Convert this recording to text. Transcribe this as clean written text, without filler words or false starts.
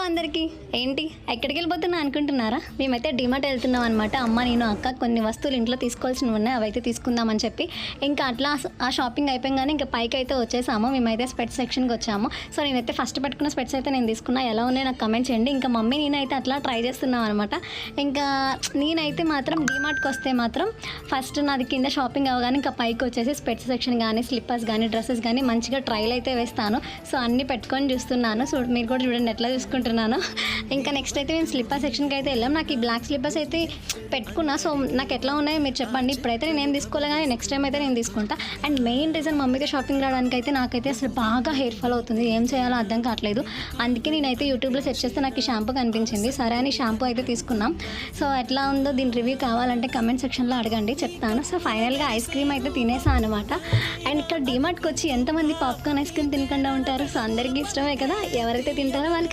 అందరికీ. ఏంటి ఎక్కడికి వెళ్ళిపోతున్నా అనుకుంటున్నారా? మేమైతే డీమార్ట్ వెళ్తున్నాం అనమాట. అమ్మ, నేను, అక్క కొన్ని వస్తువులు ఇంట్లో తీసుకోవాల్సినవి ఉన్నాయి, అవైతే తీసుకుందామని చెప్పి ఇంకా అట్లా ఆ షాపింగ్ అయిపోయింగానే ఇంకా పైకి అయితే వచ్చేసాము. మేమైతే స్పెట్స్ సెక్షన్కి వచ్చాము. సో నేనైతే ఫస్ట్ పెట్టుకున్న స్పెట్స్ అయితే నేను తీసుకున్నా. ఎలా ఉన్నాయి నాకు కమెంట్ చేయండి. ఇంకా మమ్మీ నేనైతే అట్లా ట్రై చేస్తున్నాం అనమాట. ఇంకా నేనైతే మాత్రం డీమార్ట్కి వస్తే మాత్రం ఫస్ట్ నాది కింద షాపింగ్ అవ్వగానే ఇంకా పైకి వచ్చేసి స్పెట్స్ సెక్షన్ కానీ, స్లిప్పర్స్ కానీ, డ్రెస్సెస్ కానీ మంచిగా ట్రైల్ అయితే వేస్తాను. సో అన్నీ పెట్టుకొని చూస్తున్నాను. సో మీరు కూడా చూడండి ఎట్లా చూసుకుంటున్నాను. ఇంకా నెక్స్ట్ అయితే మేము స్లిప్పర్ సెక్షన్కి అయితే వెళ్ళాం. నాకు ఈ బ్లాక్ స్లిప్పర్స్ అయితే పెట్టుకున్నా. సో నాకు ఎట్లా ఉన్నాయో మీరు చెప్పండి. ఇప్పుడైతే నేను ఏం తీసుకోలే, కానీ నెక్స్ట్ టైం అయితే నేను తీసుకుంటా. అండ్ మెయిన్ రీజన్ మమ్మీతో షాపింగ్ రావడానికి అయితే నాకైతే అసలు బాగా హెయిర్ ఫాల్ అవుతుంది. ఏం చేయాలో అర్థం కావట్లేదు. అందుకే నేనైతే యూట్యూబ్లో సెర్చ్ చేస్తే నాకు ఈ షాంపూ కనిపించింది. సరే అని షాంపూ అయితే తీసుకున్నాం. సో ఎట్లా ఉందో దీని రివ్యూ కావాలంటే కమెంట్ సెక్షన్లో అడగండి, చెప్తాను. సో ఫైనల్గా ఐస్ క్రీమ్ అయితే తినేసా అనమాట. అండ్ ఇక్కడ డీమార్ట్కి వచ్చి ఎంతమంది పాప్కార్న్ ఐస్ క్రీమ్ తినకుండా ఉంటారు? సో అందరికీ ఇష్టమే కదా, ఎవరైతే తింటారో వాళ్ళకి